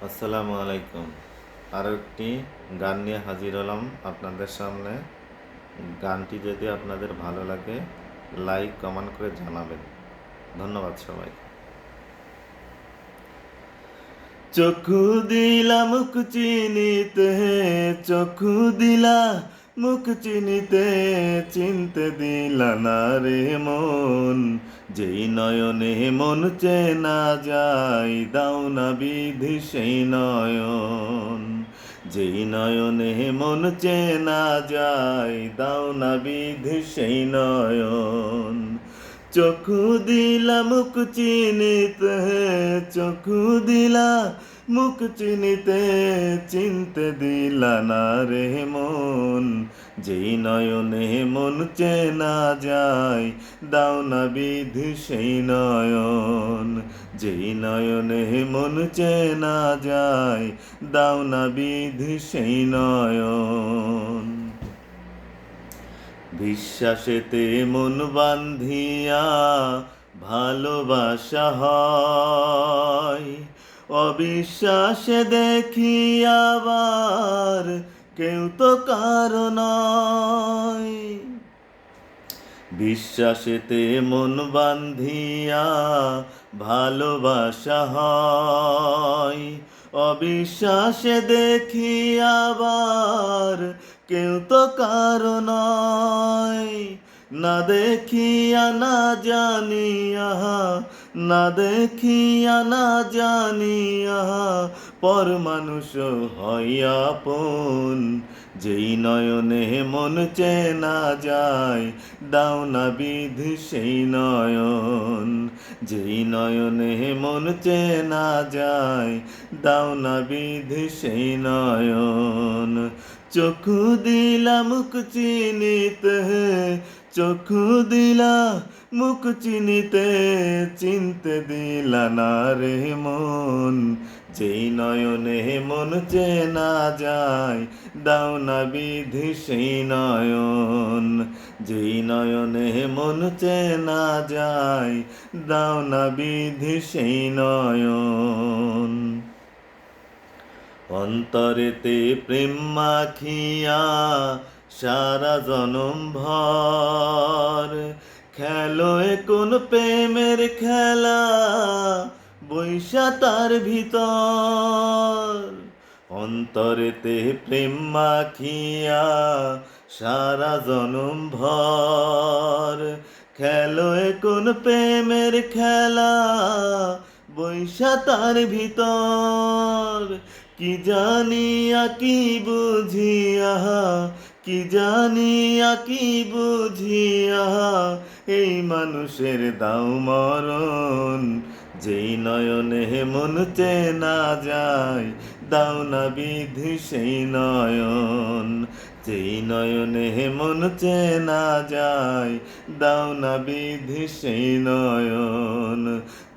আসসালামু আলাইকুম। আরও একটি গান নিয়ে হাজির হলাম আপনাদের সামনে। গানটি যদি আপনাদের ভালো লাগে লাইক কমেন্ট করে জানাবেন। ধন্যবাদ সবাই। চক্ষু দিলা মুখ চিনিতে, চক্ষু দিলা মুখ চিনিতে, চিনতে দিলা না রে মন। যেই নয়নে মন চেনা যায়, দাও না বিধি সেই নয়ন। যেই নয়নে মন চেনা যায়, দাও না বিধি সেই নয়ন। চক্ষু দিলা মুখ চিনিতে, চক্ষু দিলা মুখ চিনিতে, চিনতে দিলা না রে মন। যেই নয়নে মন চেনা যায়, দাও না বিধি সেই নয়ন। যেই নয়নে মন চেনা যায়, দাও না বিধি সেই নয়ন। বিশ্বাসেতে মন বান্ধিয়া ভালোবাসা হয়, অবিশ্বাসে দেখি আবার কেউ তো কারো নয়। বিশ্বাসেতে মন বান্ধিয়া ভালোবাসা হয়, অবিশ্বাসে দেখি আবার কেউ তো কারো নয়। না দেখিয়া না জানিয়া, না দেখিয়া না জানিয়া, পর মানুষ হইয়া আপন। যেই নয়নে মন চেনা যায়, দাও না বিধি সেই নয়ন। যেই নয়নে মন চেনা যায়, দাও না বিধি সেই নয়ন। চক্ষু দিলা মুখ চিনিতে, চক্ষু দিলা মুখ চিনিতে, চিনতে দিলা না রে মন। যেই নয়নে মন চেনা যায়, দাও না বিধি সেই নয়ন। যেই নয়নে মন চেনা যায়, দাও না বিধি সেই নয়ন। অন্তরেতে প্রেম মাখিয়া সারা জনম ভর, খেলো কোন প্রেমের খেলা বৈশা তার ভিতর। অন্তরেতে প্রেম মাখিয়া সারা জনম ভর, খেলো কোন প্রেমের খেলা বৈশা তার ভিতর। কি জানিয়া কি বুঝিয়া, কি জানিয়া কি বুঝিয়া, এই মানুষের দাও মরণ। যেই নয়নে মন চেনা যায়, দাও না বিধি সেই নয়ন। যেই নয়নে মন চেনা যায়, দাও না বিধি সেই নয়ন।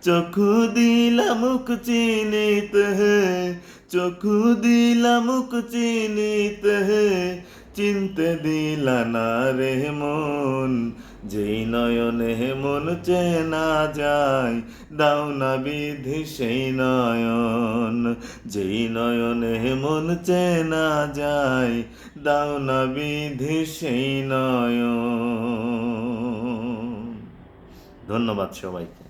চক্ষু দিলা মুখ চিনিতে, চক্ষু দিলা মুখ চিনিতে, চিনতে দিলা না রে মন। যেই নয়নে মন চেনা যায়, দাও না বিধি সেই নয়ন। যেই নয়নে মন চেনা যায়, দাও না বিধি সেই নয়ন। ধন্যবাদ সবাইকে।